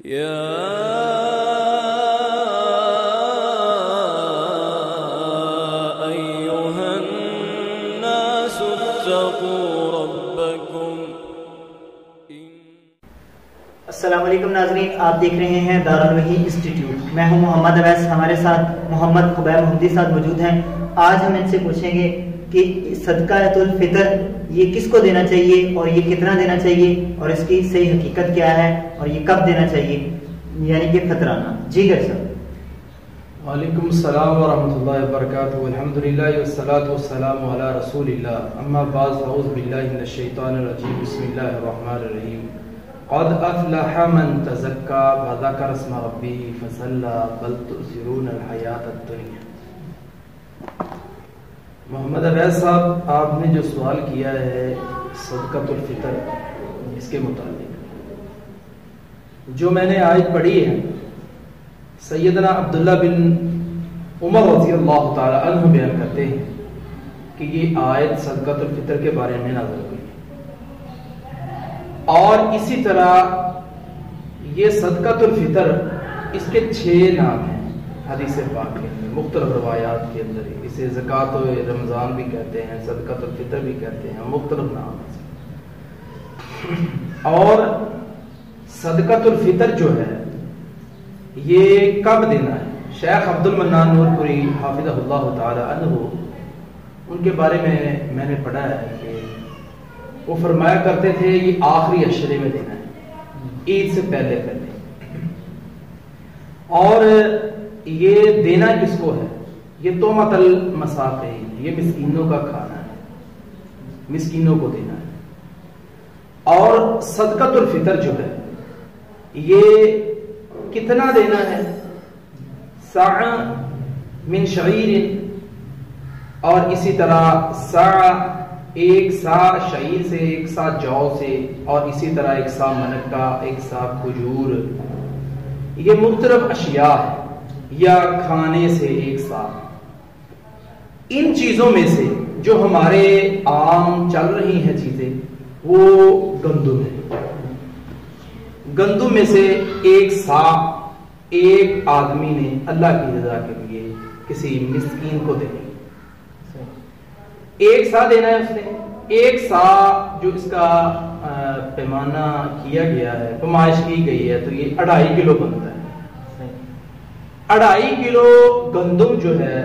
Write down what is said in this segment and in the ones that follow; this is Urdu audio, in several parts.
یا ایھا الناس اتقوا ربکم۔ السلام علیکم ناظرین، آپ دیکھ رہے ہیں دارالوحی انسٹیٹیوٹ۔ میں ہوں محمد اویس، ہمارے ساتھ محمد خبیب محمدی صاحب موجود ہیں۔ آج ہم ان سے پوچھیں گے کہ صدقۃ الفطر یہ کس کو دینا چاہیے اور یہ کتنا دینا چاہیے اور اس کی صحیح حقیقت کیا ہے اور یہ کب دینا چاہیے، یعنی کہ فطرانہ۔ جی گر صاحب۔ وعلیکم السلام ورحمۃ اللہ وبرکاتہ۔ الحمدللہ والصلاۃ والسلام علی رسول اللہ، اما بعد فاعوذ باللہ من الشیطان الرجیم، بسم اللہ الرحمن الرحیم۔ قد افلح من تزکا وذکر اسم ربہ فصلی بل تؤثرون الحیاۃ الدنیا۔ محمد اویس صاحب، آپ نے جو سوال کیا ہے صدقۃ الفطر، اس کے متعلق جو میں نے آیت پڑھی ہے، سیدنا عبداللہ بن عمر رضی اللہ تعالی عنہ بیان کرتے ہیں کہ یہ آیت صدقۃ الفطر کے بارے میں نازل ہوئی، اور اسی طرح یہ صدقۃ الفطر اس کے 6 نام ہیں حدیث پاک کے اندر، مختلف روایات کے اندر۔ اسے زکوٰۃ رمضان بھی کہتے ہیں، صدقۃ الفطر بھی کہتے ہیں، مختلف نام ہیں۔ اور صدقۃ الفطر جو ہے یہ کب دینا ہے؟ شیخ عبد المنان نور پوری حافظہ اللہ تعالی عنہ، ان کے بارے میں نے پڑھا ہے کہ وہ فرمایا کرتے تھے یہ آخری عشرے میں دینا ہے، عید سے پہلے پہلے۔ اور یہ دینا کس کو ہے؟ یہ تومۃ المساکین، یہ مسکینوں کا کھانا ہے، مسکینوں کو دینا ہے۔ اور صدقۃ الفطر جو ہے یہ کتنا دینا ہے؟ صاع من شعیر، اور اسی طرح صاع، 1 صاع شعیر سے، 1 صاع جو سے، اور اسی طرح 1 صاع منقہ، 1 صاع کھجور۔ یہ مختلف اشیاء ہے، یا کھانے سے 1 صاع۔ ان چیزوں میں سے جو ہمارے عام چل رہی ہیں چیزیں، وہ گندم ہے۔ گندم میں سے 1 صاع ایک آدمی نے اللہ کی رضا کے لیے کسی مسکین کو دینی، 1 صاع دینا ہے اس نے۔ 1 صاع جو اس کا پیمانہ کیا گیا ہے، پیمائش کی گئی ہے، تو یہ 2.5 کلو بنتا ہے۔ 2.5 کلو گندم جو ہے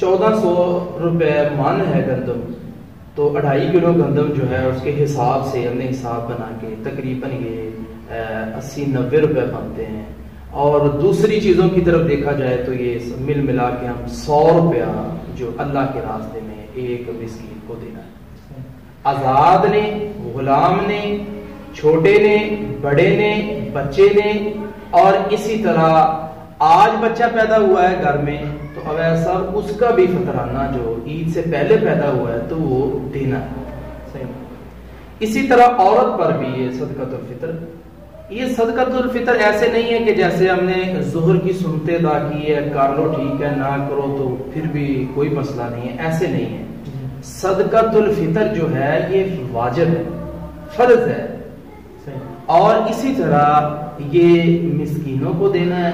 1400 روپے من ہے گندم، تو 2.5 کلو گندم جو ہے اس کے حساب سے ہم نے حساب بنا کے تقریباً یہ 80-90 روپے بنتے ہیں۔ اور دوسری چیزوں کی طرف دیکھا جائے تو یہ مل ملا کے ہم 100 روپیہ جو اللہ کے راستے میں ایک مسکین کو دینا ہے۔ آزاد نے، غلام نے، چھوٹے نے، بڑے نے، بچے نے، اور اسی طرح آج بچہ پیدا ہوا ہے گھر میں تو اب ایسا اس کا بھی فطرانہ جو عید سے پہلے پیدا ہوا ہے تو وہ دینا ہے۔ اسی طرح عورت پر بھی یہ صدقۃ الفطر، یہ صدقۃ الفطر ایسے نہیں ہے کہ جیسے ہم نے ظہر کی سنت ادا کی ہے، کر لو ٹھیک ہے، نہ کرو تو پھر بھی کوئی مسئلہ نہیں ہے، ایسے نہیں ہے۔ صدقۃ الفطر جو ہے یہ واجب ہے، فرض ہے، اور اسی طرح یہ مسکینوں کو دینا ہے،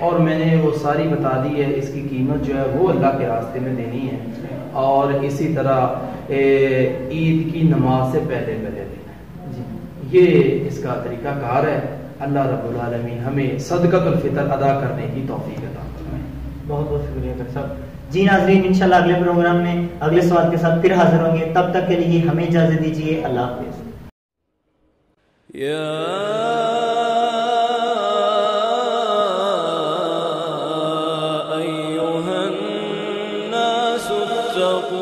اور میں نے وہ ساری بتا دی ہے، اس کی قیمت جو ہے وہ اللہ کے راستے میں دینی ہے، اور اسی طرح عید کی نماز سے پہلے دینا ہے۔ یہ اس کا طریقہ کار ہے۔ اللہ رب العالمین ہمیں صدقۃ الفطر ادا کرنے کی توفیق عطا فرمائے۔ بہت بہت شکریہ ڈاکٹر صاحب۔ جی ناظرین، انشاءاللہ اگلے پروگرام میں اگلے سوال کے ساتھ پھر حاضر ہوں گے، تب تک کے لیے ہمیں اجازت دیجیے، اللہ حافظ۔ یا ایھا الناس اتقوا